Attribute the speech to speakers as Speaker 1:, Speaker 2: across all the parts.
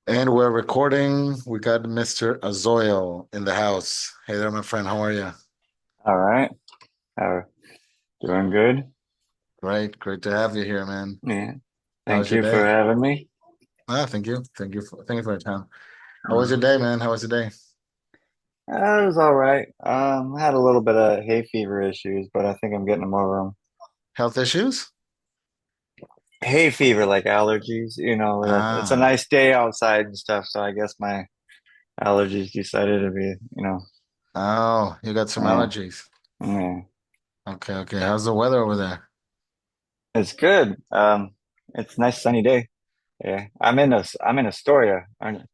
Speaker 1: And we're recording. We got Mr. Azoil in the house. Hey there, my friend. How are you?
Speaker 2: All right. Uh, Doing good.
Speaker 1: Great. Great to have you here, man.
Speaker 2: Yeah.
Speaker 1: How's
Speaker 2: Thank
Speaker 1: your
Speaker 2: you for
Speaker 1: day?
Speaker 2: having me.
Speaker 1: Thank you. Thank you for your time. How was your
Speaker 2: Mhm.
Speaker 1: day, man? How was your day?
Speaker 2: It was all right. I had a little bit of hay fever issues, but I think I'm getting them over them.
Speaker 1: Health issues?
Speaker 2: Hay fever, like allergies, it's a
Speaker 1: Ah.
Speaker 2: nice day outside and stuff, so I guess my allergies decided to be,
Speaker 1: Oh, you got some
Speaker 2: yeah,
Speaker 1: allergies.
Speaker 2: yeah.
Speaker 1: Okay, okay. How's the weather over there?
Speaker 2: It's good. It's a nice sunny day. Yeah. I'm in Astoria, aren't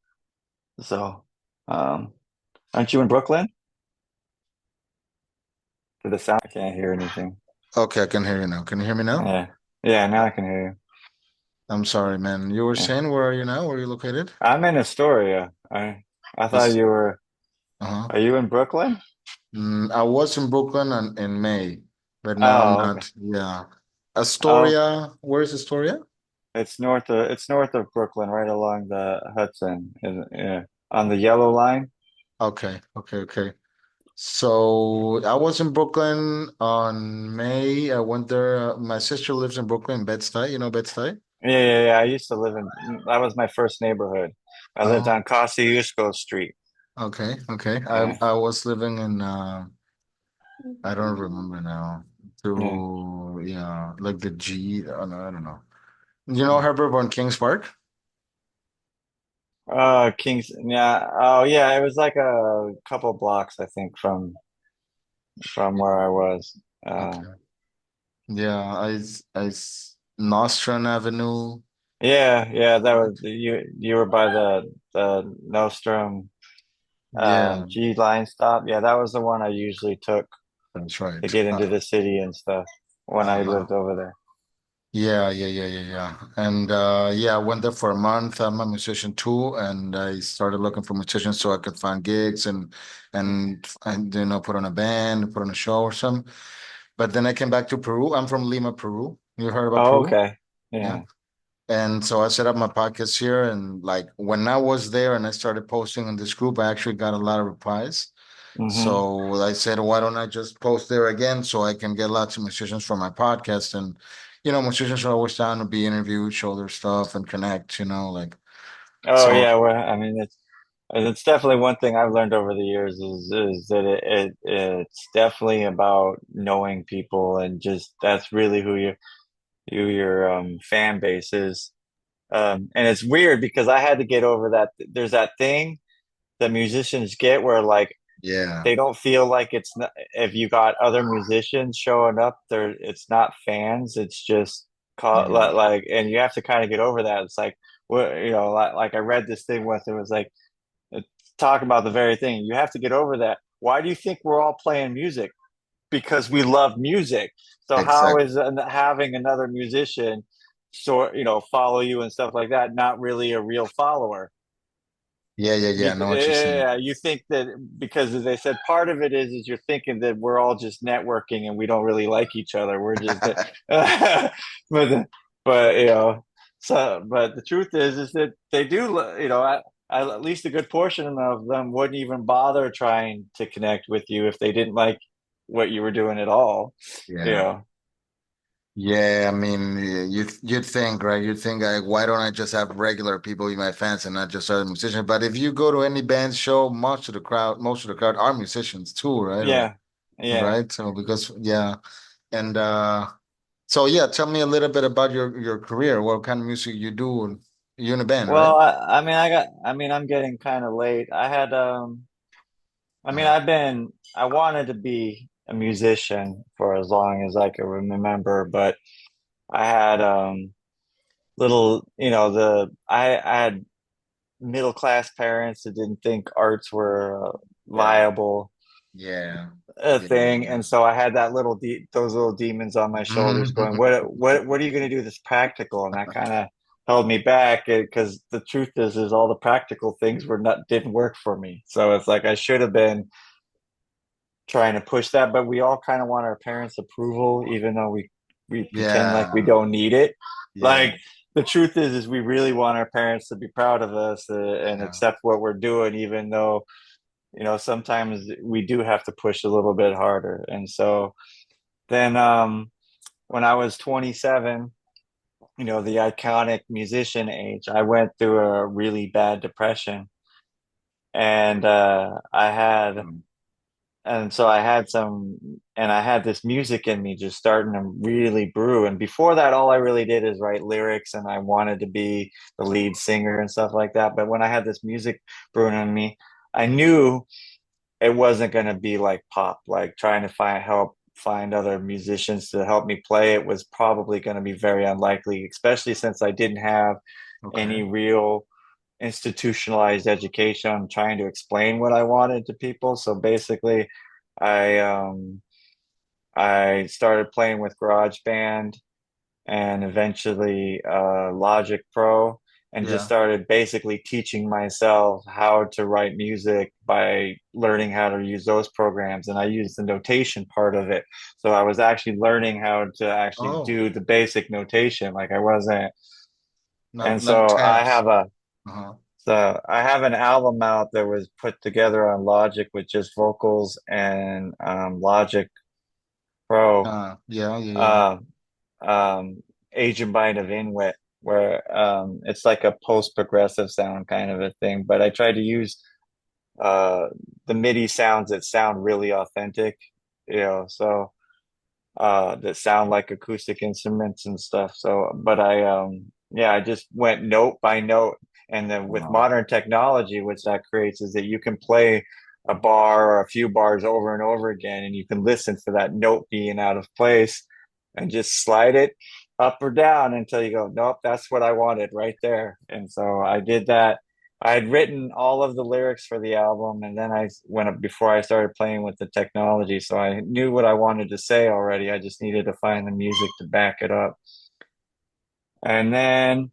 Speaker 2: so um aren't you in Brooklyn? To the sound, I can't hear anything.
Speaker 1: Okay, I can hear you now. Can you hear me now?
Speaker 2: Yeah. Yeah, now I can hear
Speaker 1: I'm sorry, man. You were
Speaker 2: you. Yeah.
Speaker 1: saying where are you now? Where are you located?
Speaker 2: I'm in Astoria. I thought
Speaker 1: This,
Speaker 2: you were.
Speaker 1: uh-huh.
Speaker 2: Are you in Brooklyn?
Speaker 1: I was in Brooklyn in May, but now I'm
Speaker 2: Oh, okay.
Speaker 1: not. Yeah.
Speaker 2: Oh,
Speaker 1: Astoria. Where's Astoria?
Speaker 2: it's north of Brooklyn, right along the Hudson, yeah, on the yellow line.
Speaker 1: Okay, okay, okay. So I was in Brooklyn on May. I went there. My sister lives in Brooklyn, Bed-Stuy. You know Bed-Stuy?
Speaker 2: Yeah, yeah, yeah. I used to live in. That was my first neighborhood. I lived
Speaker 1: Oh,
Speaker 2: on Kosciuszko Street.
Speaker 1: okay, okay. I
Speaker 2: Yeah,
Speaker 1: I was living in I don't remember now.
Speaker 2: yeah.
Speaker 1: To yeah, like the G. Oh, no, I don't know. You know Herbert von King's Park?
Speaker 2: Kings. Yeah. Oh, yeah. It was like a couple blocks, I think, from where I was. Uh,
Speaker 1: Okay. Yeah, Nostrand Avenue.
Speaker 2: yeah, yeah. That was you. You were by the Nostrum.
Speaker 1: Yeah,
Speaker 2: G line stop. Yeah, that was the one I usually took
Speaker 1: that's
Speaker 2: to
Speaker 1: right.
Speaker 2: get into the city and stuff when I
Speaker 1: Uh-huh.
Speaker 2: lived over there.
Speaker 1: Yeah, yeah, yeah, yeah, yeah. And yeah, I went there for a month. I'm a musician too, and I started looking for musicians so I could find gigs and put on a band, put on a show or something. But then I came back to Peru. I'm from Lima, Peru. You heard about
Speaker 2: Oh,
Speaker 1: Peru?
Speaker 2: okay.
Speaker 1: Yeah.
Speaker 2: Yeah.
Speaker 1: And so I set up my podcast here, and like when I was there and I started posting in this group, I actually got a lot of replies.
Speaker 2: Hmm.
Speaker 1: So I said, why don't I just post there again so I can get lots of musicians for my podcast? And, musicians are always down to be interviewed, show their stuff and connect, like,
Speaker 2: Oh,
Speaker 1: so
Speaker 2: yeah. Well, I mean, it's definitely one thing I've learned over the years is that it's definitely about knowing people and just that's really who your fan base is. And it's weird because I had to get over that. There's that thing that musicians get where like
Speaker 1: yeah.
Speaker 2: they don't feel like it's not, if you got other musicians showing up there, it's not fans, it's just
Speaker 1: Mhm.
Speaker 2: like, and you have to kind of get over that. It's like, what, like I read this thing once, it was like it's talking about the very thing. You have to get over that. Why do you think we're all playing music? Because we love music. So how
Speaker 1: Exactly.
Speaker 2: is having another musician follow you and stuff like that not really a real follower?
Speaker 1: Yeah, yeah, yeah. I know what you're saying.
Speaker 2: Yeah, you think that because as they said, part of it is you're thinking that we're all just networking and we don't really like each other. We're just, but but but the truth is that they do. At least a good portion of them wouldn't even bother trying to connect with you if they didn't like what you were doing at all. You
Speaker 1: Yeah.
Speaker 2: know,
Speaker 1: Yeah, I mean, you'd think, right? You'd think like, why don't I just have regular people be my fans and not just other musicians? But if you go to any band show, most of the crowd are musicians too, right? Or
Speaker 2: yeah, yeah.
Speaker 1: right? So because yeah, and so yeah, tell me a little bit about your career. What kind of music you do? You in a band, right?
Speaker 2: Well, I mean, I'm getting kind of late. I mean,
Speaker 1: Uh,
Speaker 2: I wanted to be a musician for as long as I could remember, but I had I had middle class parents that didn't think arts were a
Speaker 1: yeah,
Speaker 2: viable
Speaker 1: yeah, yeah,
Speaker 2: thing,
Speaker 1: yeah.
Speaker 2: and so I had those little demons on my shoulders going, what are you going to do that's practical? And that kind of held me back because the truth is all the practical things were not didn't work for me. So it's like I should have been trying to push that, but we all kind of want our parents' approval, even though we pretend like we
Speaker 1: Yeah,
Speaker 2: don't need it.
Speaker 1: yeah,
Speaker 2: Like the truth is we really want our parents to be proud of us, and
Speaker 1: Yeah.
Speaker 2: accept what we're doing, even though, sometimes we do have to push a little bit harder. And so then, when I was 27, the iconic musician age, I went through a really bad depression. And
Speaker 1: Mm.
Speaker 2: so I had and I had this music in me just starting to really brew. And before that, all I really did is write lyrics, and I wanted to be the lead singer and stuff like that. But when I had this music brewing in me, I knew it wasn't going to be like pop, like trying to find other musicians to help me play. It was probably going to be very unlikely, especially since I didn't have
Speaker 1: Okay.
Speaker 2: any real institutionalized education on trying to explain what I wanted to people. So basically, I um I started playing with GarageBand, and eventually Logic Pro, and just
Speaker 1: Yeah.
Speaker 2: started basically teaching myself how to write music by learning how to use those programs. And I used the notation part of it. So I was actually learning how to actually
Speaker 1: Oh,
Speaker 2: do the basic notation. Like I wasn't. And
Speaker 1: not
Speaker 2: so
Speaker 1: tabs. Uh-huh.
Speaker 2: I have an album out that was put together on Logic with just vocals and Logic Pro.
Speaker 1: Yeah, yeah, yeah.
Speaker 2: Um, Agent Bind of Inwit, where it's like a post-progressive sound kind of a thing. But I try to use uh, the MIDI sounds that sound really authentic, so that sound like acoustic instruments and stuff. So, but yeah, I just went note by note. And then with
Speaker 1: Wow.
Speaker 2: modern technology, which that creates is that you can play a bar or a few bars over and over again, and you can listen for that note being out of place and just slide it up or down until you go, nope, that's what I wanted right there. And so I did that. I had written all of the lyrics for the album, and then I went up before I started playing with the technology. So I knew what I wanted to say already. I just needed to find the music to back it up. And then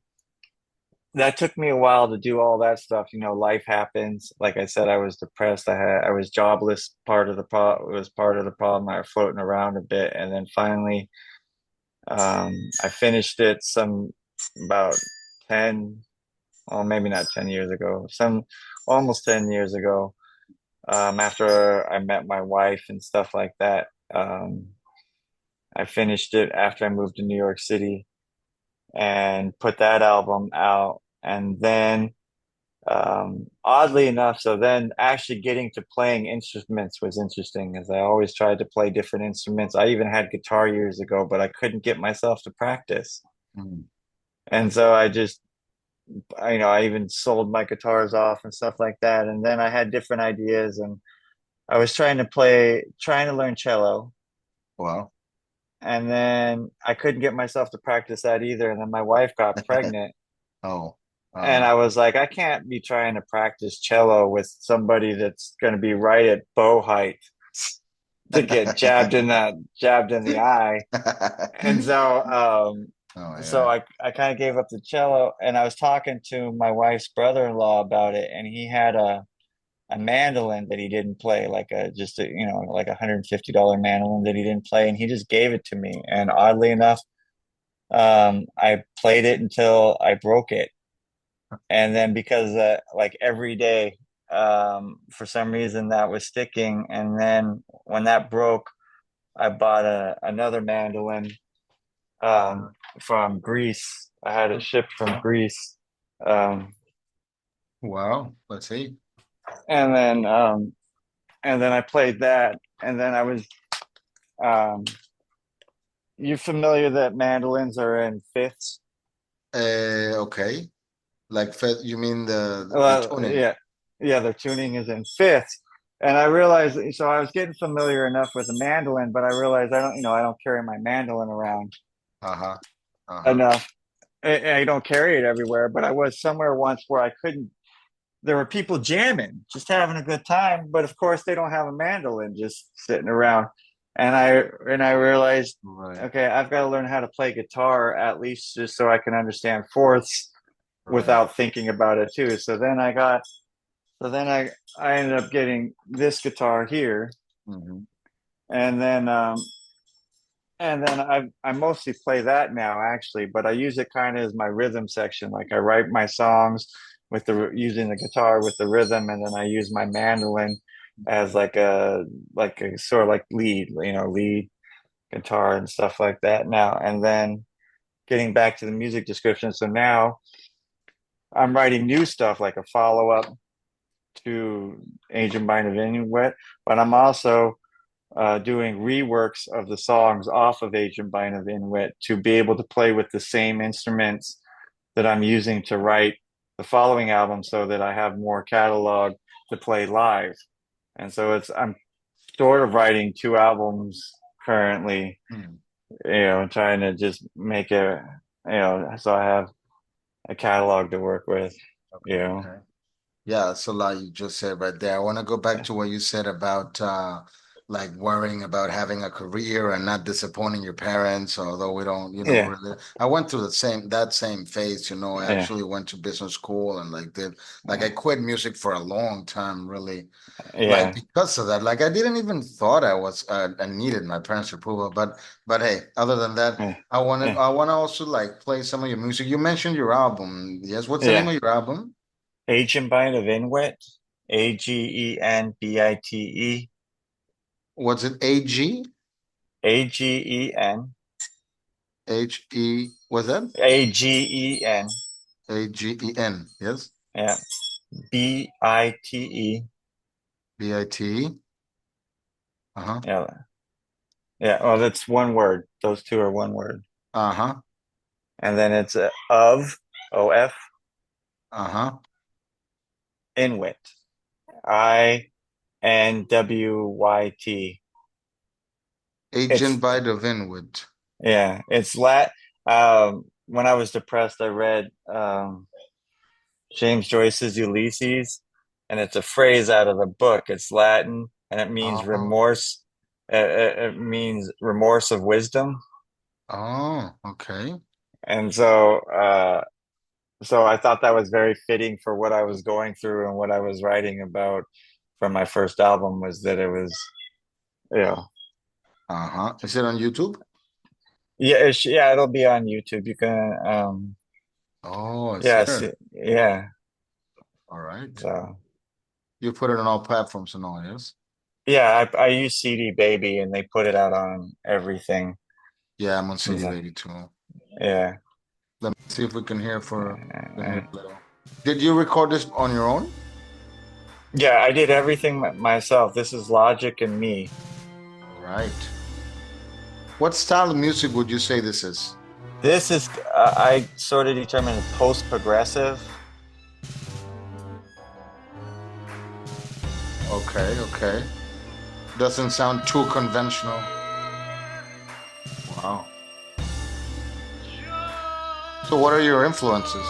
Speaker 2: that took me a while to do all that stuff. Life happens. Like I said, I was depressed. I was jobless. Part of the problem was part of the problem. I was floating around a bit, and then finally, I finished it about 10, well, maybe not 10 years ago, some almost 10 years ago, after I met my wife and stuff like that. I finished it after I moved to New York City and put that album out. And then, oddly enough, so then actually getting to playing instruments was interesting, as I always tried to play different instruments. I even had guitar years ago, but I couldn't get myself to practice.
Speaker 1: Mm.
Speaker 2: And so I even sold my guitars off and stuff like that. And then I had different ideas, and I was trying to learn cello.
Speaker 1: Wow.
Speaker 2: And then I couldn't get myself to practice that either. And then my wife got pregnant.
Speaker 1: Oh,
Speaker 2: And I was like, I can't be trying to practice cello with somebody that's going to be right at bow height to get jabbed in the eye. And
Speaker 1: Oh
Speaker 2: so
Speaker 1: yeah.
Speaker 2: I kind of gave up the cello, and I was talking to my wife's brother-in-law about it, and he had a mandolin that he didn't play, like like $150 mandolin that he didn't play, and he just gave it to me. And oddly enough, I played it until I broke it. And then because like every day, for some reason that was sticking. And then when that broke, I bought another mandolin um, from Greece. I had it shipped from Greece. Um,
Speaker 1: Wow. Let's see.
Speaker 2: and then I played that. And then I was um, you familiar that mandolins are in fifths?
Speaker 1: Okay. Like you mean the
Speaker 2: Well,
Speaker 1: tuning?
Speaker 2: yeah, yeah, their tuning is in fifths. And I realized, so I was getting familiar enough with the mandolin, but I realized I don't carry my mandolin around
Speaker 1: Uh-huh. Uh-huh.
Speaker 2: enough. I don't carry it everywhere, but I was somewhere once where I couldn't. There were people jamming, just having a good time, but of course they don't have a mandolin just sitting around. And I realized,
Speaker 1: Right.
Speaker 2: okay, I've got to learn how to play guitar at least just so I can understand fourths
Speaker 1: Right.
Speaker 2: without thinking about it too. So then I ended up getting this guitar here,
Speaker 1: Hmm.
Speaker 2: and then and then I mostly play that now actually, but I use it kind of as my rhythm section. Like I write my songs with the using the guitar with the rhythm, and then I use my mandolin as like a sort of like lead, lead guitar and stuff like that now. And then getting back to the music description, so now I'm writing new stuff like a follow-up to Agent by Wet, but I'm also doing reworks of the songs off of Agent by Wet to be able to play with the same instruments that I'm using to write the following album so that I have more catalog to play live. And so I'm sort of writing two albums currently,
Speaker 1: Hmm.
Speaker 2: trying to just make it, so I have a catalog to work with, you know.
Speaker 1: Okay. Yeah, that's a lot you just said right there. I want to go back to what you said about like worrying about having a career and not disappointing your parents, although we don't,
Speaker 2: Yeah,
Speaker 1: really. I went through that same phase, I
Speaker 2: yeah,
Speaker 1: actually went to business school and like I quit music for a long time, really. Like
Speaker 2: yeah,
Speaker 1: because of that. Like I didn't even thought I needed my parents' approval, but hey, other than that,
Speaker 2: yeah, yeah,
Speaker 1: I wanna also like play some of your music. You mentioned your album. Yes, what's the name
Speaker 2: yeah.
Speaker 1: of your album?
Speaker 2: Agenbite of Inwit, Agenbite,
Speaker 1: Was it AG?
Speaker 2: Agen,
Speaker 1: HE, was that?
Speaker 2: Agen,
Speaker 1: AGEN, yes?
Speaker 2: yeah, Bite,
Speaker 1: BITE. Uh-huh.
Speaker 2: yeah, yeah. Well, that's one word. Those two are one word,
Speaker 1: Uh-huh.
Speaker 2: and then it's of
Speaker 1: Uh-huh.
Speaker 2: Inwit, Inwyt.
Speaker 1: Agent
Speaker 2: It's
Speaker 1: by the Vinwood.
Speaker 2: yeah, it's when I was depressed, I read James Joyce's Ulysses, and it's a phrase out of the book. It's Latin, and it means
Speaker 1: Oh.
Speaker 2: remorse. It means remorse of wisdom.
Speaker 1: Oh, okay.
Speaker 2: And so I thought that was very fitting for what I was going through and what I was writing about for my first album was that it was, you know,
Speaker 1: Uh-huh. Is it on YouTube?
Speaker 2: yeah, yeah, it'll be on YouTube. You can,
Speaker 1: Oh, it's
Speaker 2: yes,
Speaker 1: there.
Speaker 2: yeah.
Speaker 1: All right.
Speaker 2: So
Speaker 1: You put it on all platforms and all, yes?
Speaker 2: yeah, I use CD Baby, and they put it out on everything.
Speaker 1: Yeah, I'm on
Speaker 2: And
Speaker 1: CD
Speaker 2: so,
Speaker 1: Baby too.
Speaker 2: yeah.
Speaker 1: Let me see if we can hear
Speaker 2: Uh,
Speaker 1: a little. Did you record this on your own?
Speaker 2: Yeah, I did everything myself. This is Logic and me.
Speaker 1: All right. What style of music would you say this is?
Speaker 2: This is I sort of determined post-progressive.
Speaker 1: Okay, okay. Doesn't sound too conventional. Wow. So what are your influences?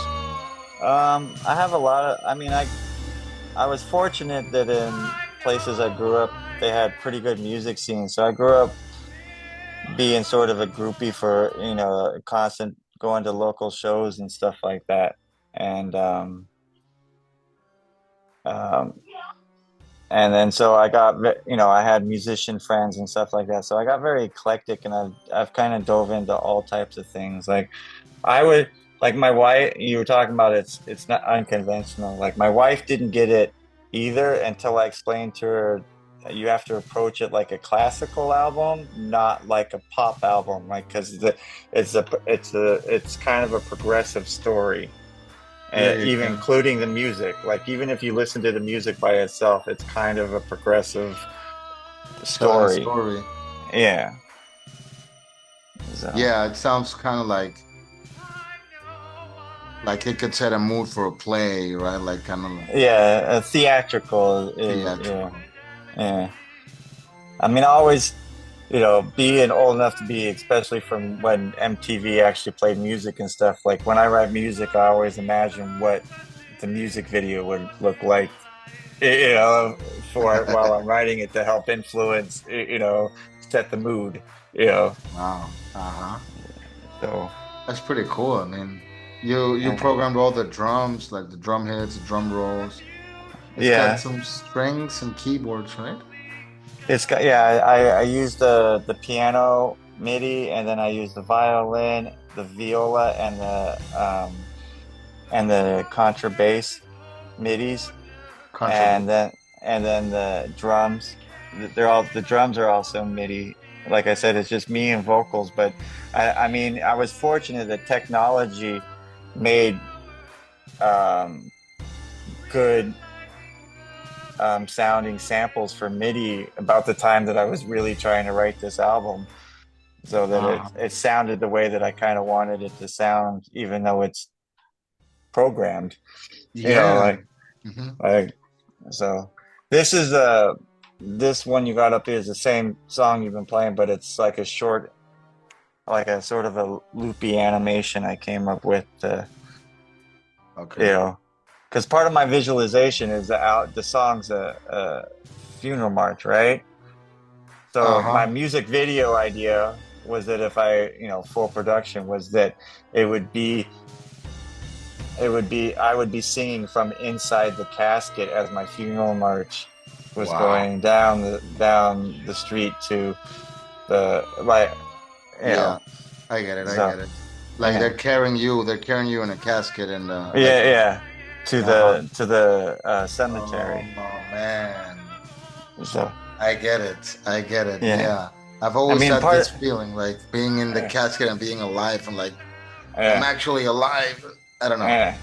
Speaker 2: I have a lot of, I mean, I was fortunate that in places I grew up, they had pretty good music scenes. So I grew up being sort of a groupie for, constant going to local shows and stuff like that. And um, and then so I got, I had musician friends and stuff like that. So I got very eclectic, and I've kind of dove into all types of things. Like I would like my wife, you were talking about it's not unconventional. Like my wife didn't get it either until I explained to her that you have to approach it like a classical album, not like a pop album, like because it's kind of a progressive story,
Speaker 1: Yeah, yeah,
Speaker 2: even
Speaker 1: yeah.
Speaker 2: including the music. Like even if you listen to the music by itself, it's kind of a progressive
Speaker 1: Telling a
Speaker 2: story.
Speaker 1: story.
Speaker 2: Yeah. So
Speaker 1: Yeah, it sounds kind of like it could set a mood for a play, right? Like kind of like
Speaker 2: yeah, theatrical is yeah.
Speaker 1: theatrical.
Speaker 2: Yeah. I mean, I always, being old enough to be, especially from when MTV actually played music and stuff, like when I write music, I always imagine what the music video would look like, you know, for it while I'm writing it to help influence, set the mood, you know.
Speaker 1: Wow. Uh-huh.
Speaker 2: So,
Speaker 1: That's pretty cool. I mean, you programmed all the drums, like the drum hits, the drum rolls. It's got
Speaker 2: yeah,
Speaker 1: some strings and keyboards, right?
Speaker 2: it's got, yeah, I use the piano MIDI, and then I use the violin, the viola, and the contrabass MIDIs, and
Speaker 1: Contrabass.
Speaker 2: then the drums. The drums are also MIDI. Like I said, it's just me and vocals. But I mean, I was fortunate that technology made um, good sounding samples for MIDI about the time that I was really trying to write this album, so that
Speaker 1: Uh-huh.
Speaker 2: it sounded the way that I kind of wanted it to sound, even though it's programmed. You know,
Speaker 1: Yeah. Hmm.
Speaker 2: like so. This is this one you got up here is the same song you've been playing, but it's like a short, like a sort of a loopy animation I came up with. You
Speaker 1: Okay.
Speaker 2: know, because part of my visualization is the song's a funeral march, right? So my
Speaker 1: Uh-huh.
Speaker 2: music video idea was that if I, full production was that it would be I would be singing from inside the casket as my funeral march was
Speaker 1: Wow.
Speaker 2: going down the street to the like you
Speaker 1: Yeah.
Speaker 2: know
Speaker 1: I get it. I
Speaker 2: so
Speaker 1: get it. Like
Speaker 2: yeah
Speaker 1: they're carrying you in a casket and like
Speaker 2: yeah to
Speaker 1: uh-huh.
Speaker 2: the
Speaker 1: Oh,
Speaker 2: cemetery.
Speaker 1: man.
Speaker 2: So
Speaker 1: I get it. I get it.
Speaker 2: yeah,
Speaker 1: Yeah. I've
Speaker 2: I
Speaker 1: always
Speaker 2: mean
Speaker 1: had
Speaker 2: part
Speaker 1: this feeling like being in the
Speaker 2: yeah
Speaker 1: casket and being alive and like I'm
Speaker 2: yeah
Speaker 1: actually alive. I don't know.
Speaker 2: yeah.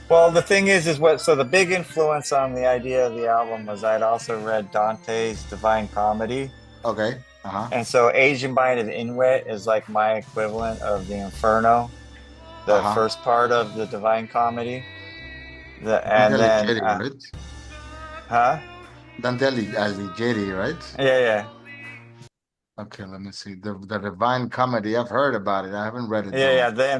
Speaker 2: Well, the thing is what, so the big influence on the idea of the album was I'd also read Dante's Divine Comedy.
Speaker 1: Okay. Uh-huh.
Speaker 2: And so Asian Bind of Inwit is like my equivalent of the Inferno, the
Speaker 1: Uh-huh.
Speaker 2: first part of the Divine Comedy.
Speaker 1: Dante
Speaker 2: And then,
Speaker 1: Alighieri, right?
Speaker 2: huh?
Speaker 1: Alighieri, right?
Speaker 2: Yeah, yeah.
Speaker 1: Okay, let me see. The Divine Comedy. I've heard about it. I haven't read it
Speaker 2: Yeah,
Speaker 1: though.
Speaker 2: yeah. The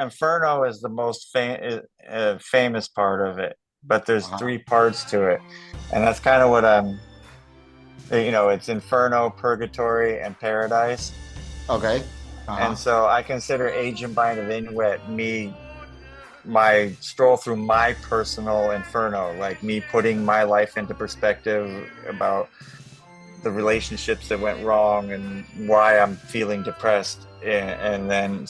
Speaker 2: Inferno is the most famous part of it, but there's
Speaker 1: Uh-huh.
Speaker 2: three parts to it. And that's kind of what it's Inferno, Purgatory, and Paradise.
Speaker 1: Okay.
Speaker 2: And
Speaker 1: Uh-huh.
Speaker 2: so I consider Agent Bind of Inuit my stroll through my personal inferno, like me putting my life into perspective about the relationships that went wrong and why I'm feeling depressed. And then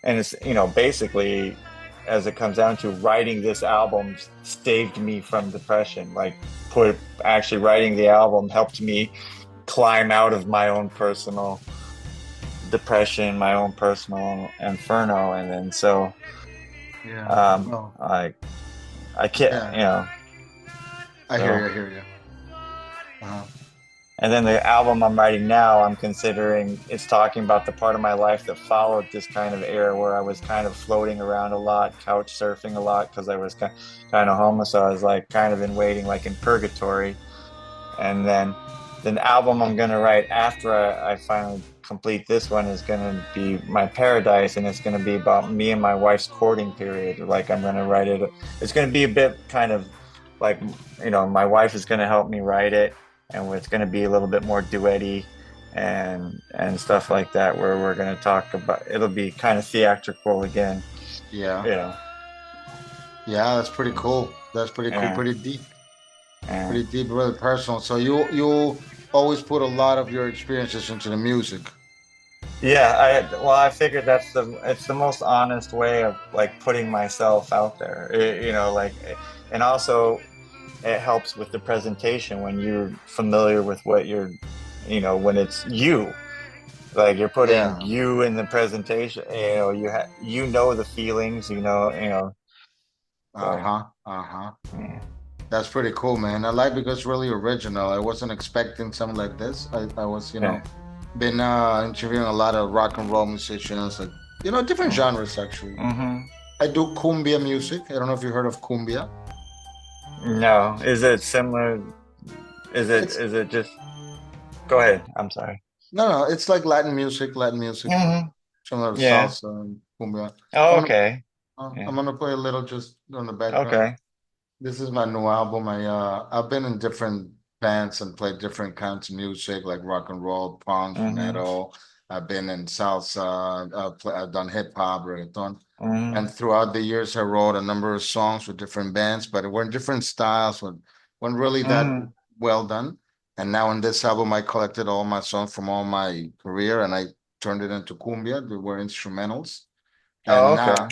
Speaker 2: and it's basically as it comes down to writing this album saved me from depression. Like put actually writing the album helped me climb out of my own personal depression, my own personal inferno, and then so
Speaker 1: Yeah.
Speaker 2: um,
Speaker 1: Well,
Speaker 2: I I can't,
Speaker 1: yeah. I hear
Speaker 2: so.
Speaker 1: you. I hear you. Uh-huh.
Speaker 2: And then the album I'm writing now, I'm considering it's talking about the part of my life that followed this kind of era where I was kind of floating around a lot, couch surfing a lot because I was kind of homeless. So I was like kind of in waiting, like in purgatory. And then the album I'm going to write after I finally complete this one is going to be my paradise, and it's going to be about me and my wife's courting period. Like I'm going to write it. It's going to be a bit kind of like my wife is going to help me write it, and it's going to be a little bit more duetty and stuff like that, where we're going to talk about. It'll be kind of theatrical again,
Speaker 1: Yeah.
Speaker 2: you know.
Speaker 1: Yeah, that's pretty cool. That's pretty cool.
Speaker 2: Yeah,
Speaker 1: Pretty deep.
Speaker 2: yeah.
Speaker 1: Pretty deep, really personal. So you always put a lot of your experiences into the music.
Speaker 2: Yeah, I figured it's the most honest way of like putting myself out there. And also it helps with the presentation when you're familiar with what when it's you, like you're putting
Speaker 1: Yeah.
Speaker 2: you in the presentation, you know the feelings, so
Speaker 1: Uh-huh. Uh-huh.
Speaker 2: yeah.
Speaker 1: That's pretty cool, man. I like because it's really original. I wasn't expecting something like this. I was,
Speaker 2: Yeah.
Speaker 1: been interviewing a lot of rock and roll musicians, like, different genres actually.
Speaker 2: Mm-hmm.
Speaker 1: I do cumbia music. I don't know if you heard of cumbia.
Speaker 2: No, is it similar?
Speaker 1: It's
Speaker 2: Is it just go ahead, I'm sorry.
Speaker 1: no, it's like Latin music,
Speaker 2: Hmm.
Speaker 1: similar to
Speaker 2: Yeah.
Speaker 1: salsa and cumbia.
Speaker 2: Oh,
Speaker 1: I'm gonna
Speaker 2: okay.
Speaker 1: I'm
Speaker 2: Yeah.
Speaker 1: gonna play a little just on the background.
Speaker 2: Okay.
Speaker 1: This is my new album. I've been in different bands and played different kinds of music like rock and roll, punk,
Speaker 2: Mm-hmm.
Speaker 1: metal. I've been in salsa. I've done hip hop, reggaeton,
Speaker 2: Mm-hmm.
Speaker 1: and throughout the years, I wrote a number of songs with different bands, but it were in different styles. Weren't really that
Speaker 2: Mm-hmm.
Speaker 1: well done. And now in this album, I collected all my songs from all my career, and I turned it into cumbia. They were instrumentals.
Speaker 2: Oh,
Speaker 1: And
Speaker 2: okay.
Speaker 1: now,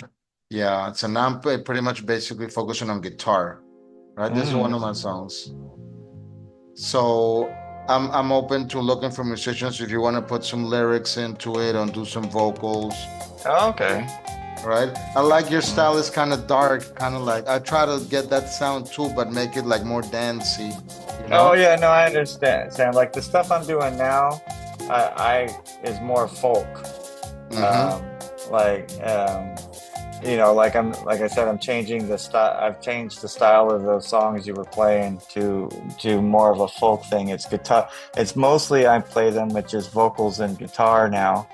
Speaker 1: yeah, so now I'm pretty much basically focusing on guitar, right? This is one of my
Speaker 2: Mm.
Speaker 1: songs. So I'm open to looking for musicians if you want to put some lyrics into it and do some vocals,
Speaker 2: Oh, okay.
Speaker 1: right? I like your
Speaker 2: Mm.
Speaker 1: style is kind of dark, kind of like I try to get that sound too, but make it like more dancey, you
Speaker 2: Oh
Speaker 1: know?
Speaker 2: yeah, no, I understand. Sam, like the stuff I'm doing now, I is more folk.
Speaker 1: Mm-hmm.
Speaker 2: Um, like like I said, I'm changing the style. I've changed the style of those songs you were playing to more of a folk thing. It's guitar. It's mostly I play them with just vocals and guitar now,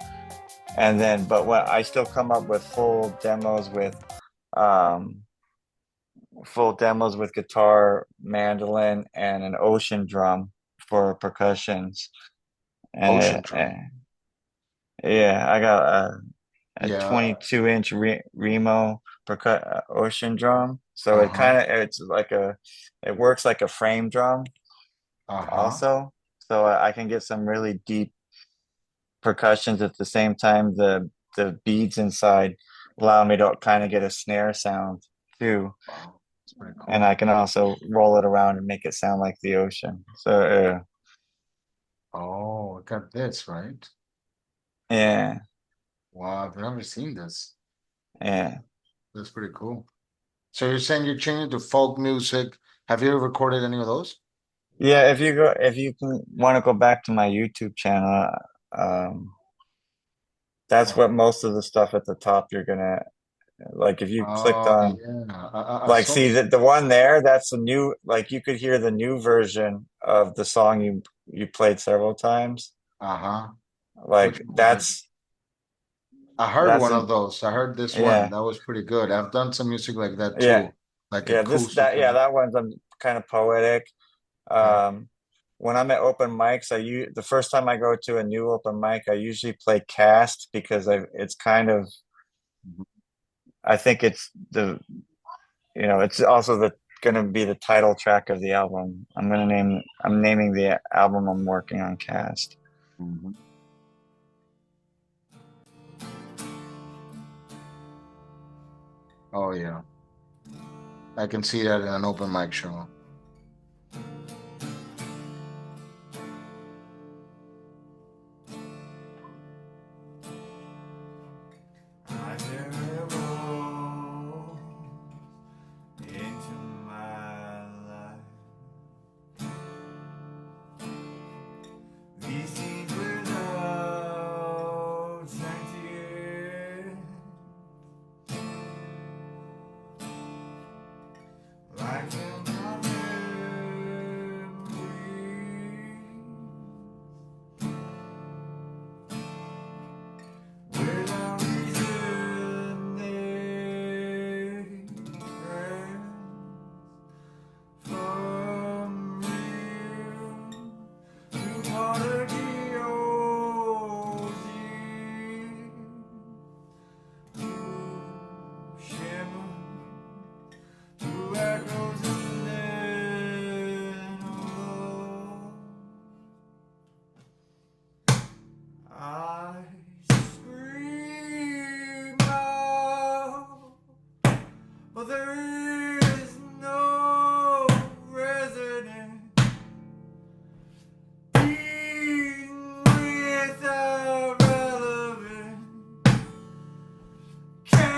Speaker 2: and then but when I still come up with um full demos with guitar, mandolin, and an ocean drum for percussions.
Speaker 1: Ocean
Speaker 2: And
Speaker 1: drum.
Speaker 2: yeah, I got a
Speaker 1: Yeah.
Speaker 2: 22-inch Remo ocean drum. So
Speaker 1: Uh-huh.
Speaker 2: it's like it works like a frame drum
Speaker 1: Uh-huh.
Speaker 2: also. So I can get some really deep percussions at the same time. The beads inside allow me to kind of get a snare sound too.
Speaker 1: Wow. It's pretty
Speaker 2: And I
Speaker 1: cool.
Speaker 2: can also roll it around and make it sound like the ocean. So
Speaker 1: Oh, I got this, right?
Speaker 2: yeah,
Speaker 1: Wow, I've never seen this.
Speaker 2: yeah.
Speaker 1: That's pretty cool. So you're saying you're changing to folk music. Have you ever recorded any of those?
Speaker 2: Yeah, if you can want to go back to my YouTube channel, um, that's what
Speaker 1: Oh,
Speaker 2: most of the stuff at the top you're gonna like if you clicked
Speaker 1: oh
Speaker 2: on
Speaker 1: yeah. I
Speaker 2: like
Speaker 1: saw.
Speaker 2: see that the one there, that's the new like you could hear the new version of the song you played several times.
Speaker 1: Uh-huh. Which
Speaker 2: Like
Speaker 1: one was that? I heard
Speaker 2: that's
Speaker 1: one
Speaker 2: an
Speaker 1: of those. I heard this one.
Speaker 2: yeah,
Speaker 1: That was pretty good. I've done some music like that
Speaker 2: yeah,
Speaker 1: too, like
Speaker 2: yeah,
Speaker 1: acoustic.
Speaker 2: that one's kind of poetic.
Speaker 1: Okay.
Speaker 2: Um when I'm at open mics, the first time I go to a new open mic, I usually play cast because it's kind of
Speaker 1: Mhm.
Speaker 2: I think it's it's also the going to be the title track of the album. I'm naming the album I'm working on Cast.
Speaker 1: Mhm. Oh yeah. I can see that in an open mic show.
Speaker 3: I never roll into my life. These scenes without sentient, like in my memories, without reason they ran from you to water the ocean, to shimmer, to echoes and then alone. I scream out, but there is no resonance. Being without relevance can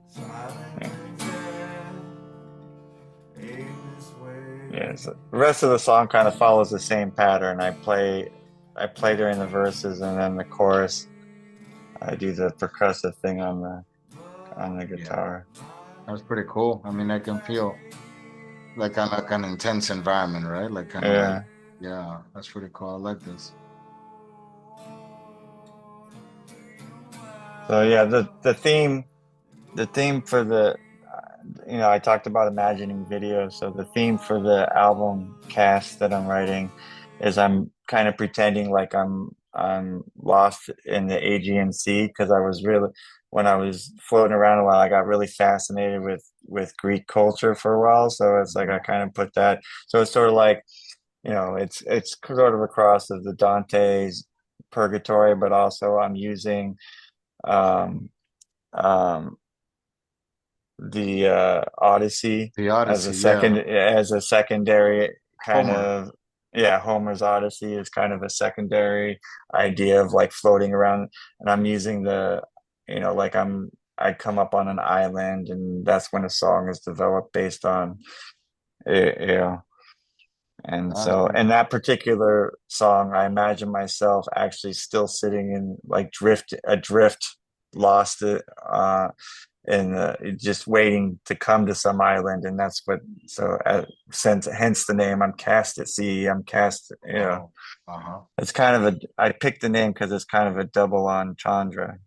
Speaker 3: silent
Speaker 2: Yeah,
Speaker 3: exam aimless
Speaker 2: yeah.
Speaker 3: way.
Speaker 2: So the rest of the song kind of follows the same pattern. I play during the verses and then the chorus. I do the percussive thing on the
Speaker 1: Yeah.
Speaker 2: guitar.
Speaker 1: That's pretty cool. I mean, I can feel like kind of like an intense environment, right? Like kind of like,
Speaker 2: Yeah.
Speaker 1: yeah, that's pretty cool. I like this.
Speaker 2: So yeah, the theme for I talked about imagining videos. So the theme for the album cast that I'm writing is I'm kind of pretending like I'm lost in the Aegean Sea because I was really when I was floating around a while, I got really fascinated with Greek culture for a while. So it's like I kind of put that. So it's sort of like, it's sort of a cross of the Dante's Purgatory, but also I'm using um um the Odyssey
Speaker 1: The
Speaker 2: as a
Speaker 1: Odyssey, yeah.
Speaker 2: secondary kind
Speaker 1: Homer.
Speaker 2: of, yeah, Homer's Odyssey is kind of a secondary idea of like floating around, and I'm using like I come up on an island, and that's when a song is developed based on you know. And
Speaker 1: That's
Speaker 2: so, in that particular song, I imagine myself actually still sitting in like adrift, lost and just waiting to come to some island, and that's what. So, since hence the name, I'm cast at sea. I'm cast.
Speaker 1: oh, uh-huh.
Speaker 2: It's kind of a. I picked the name because it's kind of a double entendre.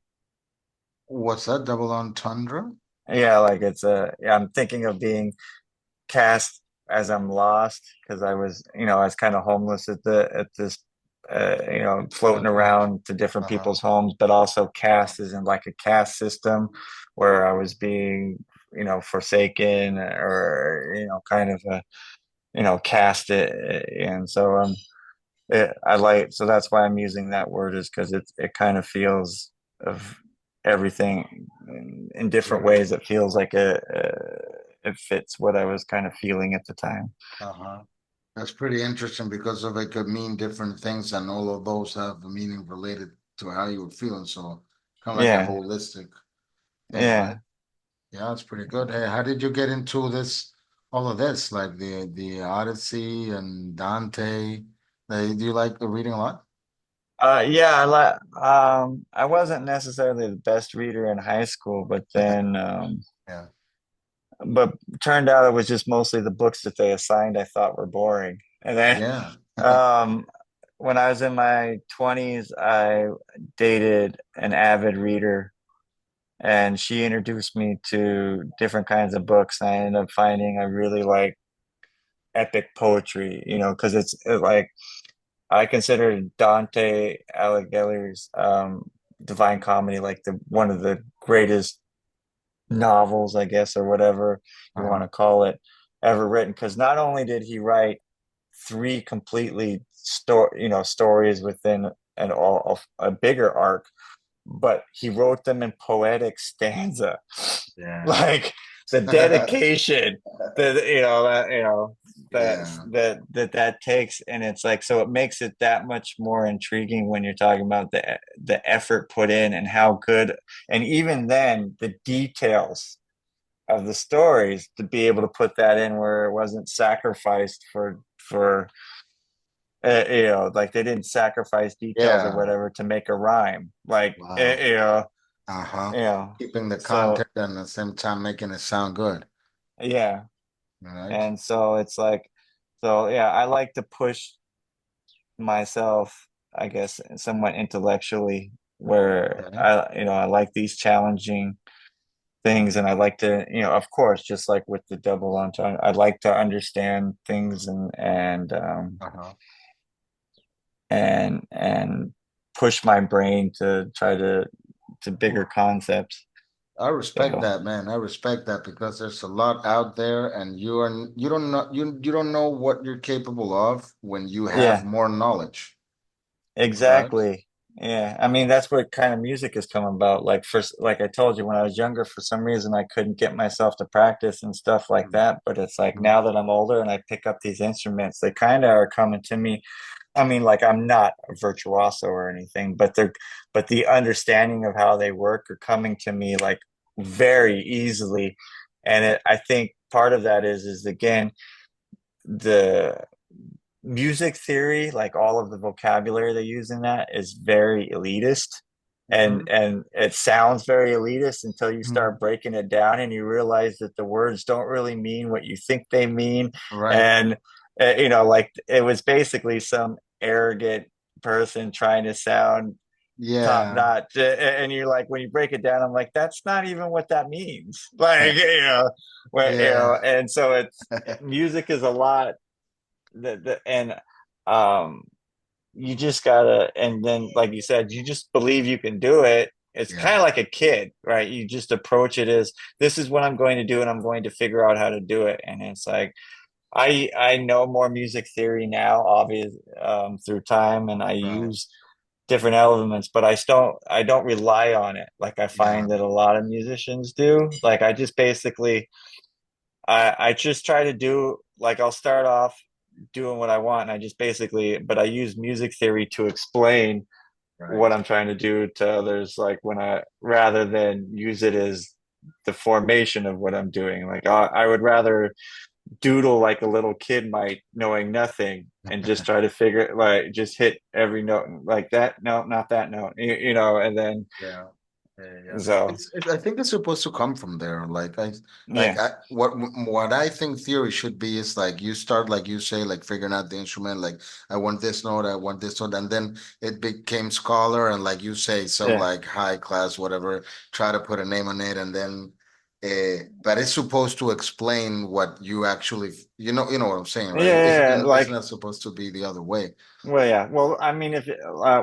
Speaker 1: What's that? Double entendre?
Speaker 2: Yeah, like it's a. Yeah, I'm thinking of being cast as I'm lost because I was kind of homeless at this, floating
Speaker 1: Okay.
Speaker 2: around to different
Speaker 1: Uh-huh.
Speaker 2: people's homes, but also cast is in like a caste system where I was being, forsaken or, kind of cast it. And so, I like, so that's why I'm using that word is because it kind of feels of everything in different
Speaker 1: Yeah.
Speaker 2: ways. It feels like it fits what I was kind of feeling at the time.
Speaker 1: Uh-huh. That's pretty interesting because of it could mean different things, and all of those have a meaning related to how you were feeling. So kind of like a
Speaker 2: Yeah,
Speaker 1: holistic thing, right?
Speaker 2: yeah.
Speaker 1: Yeah, it's pretty good. Hey, how did you get into this, all of this, like the Odyssey and Dante? Do you like reading a lot?
Speaker 2: Yeah, I wasn't necessarily the best reader in high school, but then
Speaker 1: Yeah.
Speaker 2: but turned out it was just mostly the books that they assigned I thought were boring. And then
Speaker 1: Yeah.
Speaker 2: um when I was in my 20s, I dated an avid reader, and she introduced me to different kinds of books. And I ended up finding I really like epic poetry, because like I consider Dante Alighieri's Divine Comedy like the one of the greatest novels, I guess, or whatever you want
Speaker 1: Uh-huh.
Speaker 2: to call it, ever written. Because not only did he write three completely stories within an all a bigger arc, but he wrote them in poetic stanza,
Speaker 1: Yeah.
Speaker 2: like the dedication that
Speaker 1: Yeah.
Speaker 2: that takes, and it's like so it makes it that much more intriguing when you're talking about the effort put in and how good, and even then the details of the stories to be able to put that in where it wasn't sacrificed for like they didn't sacrifice details or
Speaker 1: Yeah.
Speaker 2: whatever to make a rhyme, like
Speaker 1: Wow. Uh-huh.
Speaker 2: you know
Speaker 1: Keeping the
Speaker 2: so
Speaker 1: content and at the same time making it sound good.
Speaker 2: yeah.
Speaker 1: All right.
Speaker 2: And so it's like, so yeah, I like to push myself, I guess, somewhat intellectually, where
Speaker 1: Okay.
Speaker 2: I like these challenging things, and I like to, of course, just like with the double entendre, I like to understand things
Speaker 1: Uh-huh.
Speaker 2: and push my brain to try to bigger concepts.
Speaker 1: I respect
Speaker 2: So
Speaker 1: that, man. I respect that because there's a lot out there, and you don't know you don't know what you're capable of when you have
Speaker 2: yeah.
Speaker 1: more knowledge, right?
Speaker 2: Exactly. Yeah. I mean, that's what kind of music has come about. Like like I told you, when I was younger, for some reason I couldn't get myself to practice and stuff like that. But it's like
Speaker 1: Mhm.
Speaker 2: now that I'm older and I pick up these instruments, they kind of are coming to me. I mean, like I'm not a virtuoso or anything, but the understanding of how they work are coming to me like very easily. And I think part of that is again, the music theory, like all of the vocabulary they use in that is very elitist, and
Speaker 1: Mhm.
Speaker 2: it sounds very elitist until you
Speaker 1: Mhm.
Speaker 2: start breaking it down and you realize that the words don't really mean what you think they mean.
Speaker 1: Right.
Speaker 2: And like it was basically some arrogant person trying to sound top
Speaker 1: Yeah.
Speaker 2: notch, and you're like, when you break it down, I'm like, that's not even what that means. Like
Speaker 1: Yeah.
Speaker 2: and so it's music is a lot, and um you just gotta, and then like you said, you just believe you can do it, it's kind
Speaker 1: Yeah.
Speaker 2: of like a kid, right? You just approach it as this is what I'm going to do, and I'm going to figure out how to do it. And it's like I know more music theory now, obvious through time, and I
Speaker 1: Right.
Speaker 2: use different elements, but I don't rely on it like I
Speaker 1: Yeah.
Speaker 2: find that a lot of musicians do. Like I just basically I just try to do like I'll start off doing what I want, and I just basically but I use music theory to explain what
Speaker 1: Right.
Speaker 2: I'm trying to do to others, like when I rather than use it as the formation of what I'm doing. Like I would rather doodle like a little kid might, knowing nothing, and just try to figure like just hit every note like that note, not that note, you know, and then
Speaker 1: Yeah. Yeah, yeah.
Speaker 2: so
Speaker 1: I think it's supposed to come from there.
Speaker 2: yeah,
Speaker 1: what I think theory should be is like you start, like you say, like figuring out the instrument, like I want this note, I want this note, and then it became scholar, and like you say, some
Speaker 2: yeah,
Speaker 1: like high class, whatever, try to put a name on it, and then but it's supposed to explain what you actually, you know what I'm saying,
Speaker 2: yeah,
Speaker 1: right?
Speaker 2: yeah,
Speaker 1: It's
Speaker 2: like
Speaker 1: not supposed to be the other way.
Speaker 2: well, yeah, well, I mean, if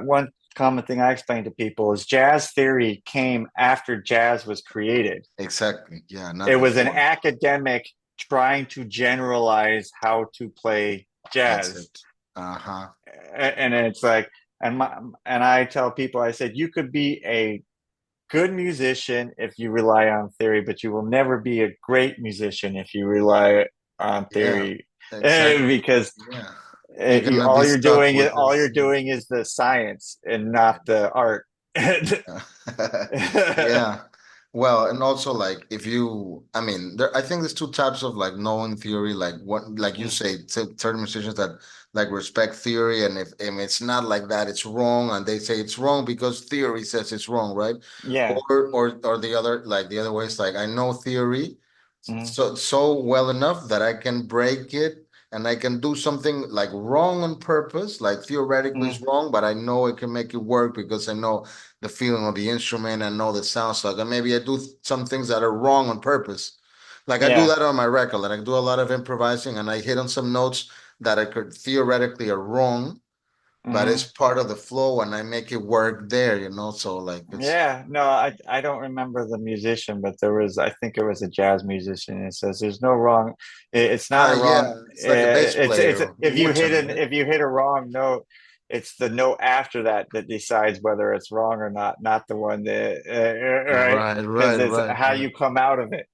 Speaker 2: one common thing I explain to people is jazz theory came after jazz was created.
Speaker 1: Exactly. Yeah,
Speaker 2: It
Speaker 1: not
Speaker 2: was an
Speaker 1: before.
Speaker 2: academic trying to generalize how to play
Speaker 1: That's
Speaker 2: jazz.
Speaker 1: it. Uh-huh.
Speaker 2: And it's like, and I tell people, I said, you could be a good musician if you rely on theory, but you will never be a great musician if you rely on
Speaker 1: Yeah,
Speaker 2: theory.
Speaker 1: exactly.
Speaker 2: Because
Speaker 1: Yeah. You're gonna be
Speaker 2: all
Speaker 1: stuck with
Speaker 2: all you're
Speaker 1: this.
Speaker 2: doing is the science and not the art.
Speaker 1: Yeah. Well, and also like if you, I mean, I think there's two types of like knowing theory, like what, like you say, certain musicians that like respect theory, and if it's not like that, it's wrong, and they say it's wrong because theory says it's wrong, right?
Speaker 2: Yeah.
Speaker 1: Or the other, like the other way is like I know theory
Speaker 2: Mhm.
Speaker 1: so well enough that I can break it and I can do something like wrong on purpose, like theoretically it's
Speaker 2: Mhm.
Speaker 1: wrong, but I know I can make it work because I know the feeling of the instrument, I know the sound like, and maybe I do some things that are wrong on purpose. Like I do
Speaker 2: Yeah.
Speaker 1: that on my record, and I do a lot of improvising, and I hit on some notes that I could theoretically are wrong, but it's
Speaker 2: Mhm.
Speaker 1: part of the flow, and I make it work there, you know. So like it's
Speaker 2: Yeah, no, I don't remember the musician, but there was I think it was a jazz musician. It says there's no wrong. It's not a
Speaker 1: yeah,
Speaker 2: wrong.
Speaker 1: it's like a bass
Speaker 2: It's
Speaker 1: player, Wooten, right?
Speaker 2: if you hit a wrong note, it's the note after that that decides whether it's wrong or not, not the one that right
Speaker 1: Right,
Speaker 2: because
Speaker 1: right,
Speaker 2: it's
Speaker 1: right,
Speaker 2: how
Speaker 1: right.
Speaker 2: you come out of it.